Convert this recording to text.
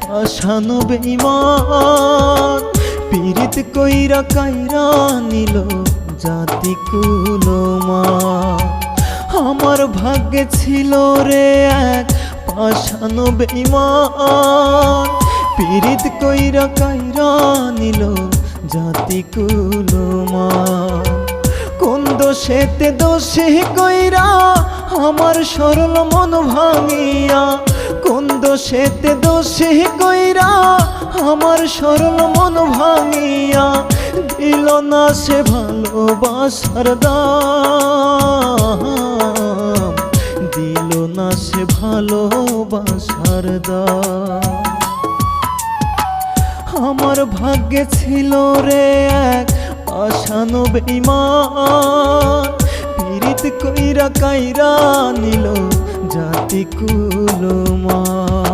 পাষাণ বেঈমান পীড়িত কইরা কাইরা নিল জাতি কুলমান। আমার ভাগ্যে ছিল রে এক পাষাণ বেঈমান পীড়িত কইরা কাইরা নিল জাতি কুলমান। কোন দোষেতে দোষে কইরা আমার সরল মন ভাঙিয়া, কোন দোষেতে দোষে কইরা আমার সরল মন ভাঙিয়া দিল না সে ভালোবাসার দাম, দিল না সে ভালোবাসার দাম। আমার ভাগ্যে ছিল রে এক পাষাণ বেঈমান পীড়িত কইরা কাইরা নিল জাতি কুলমান।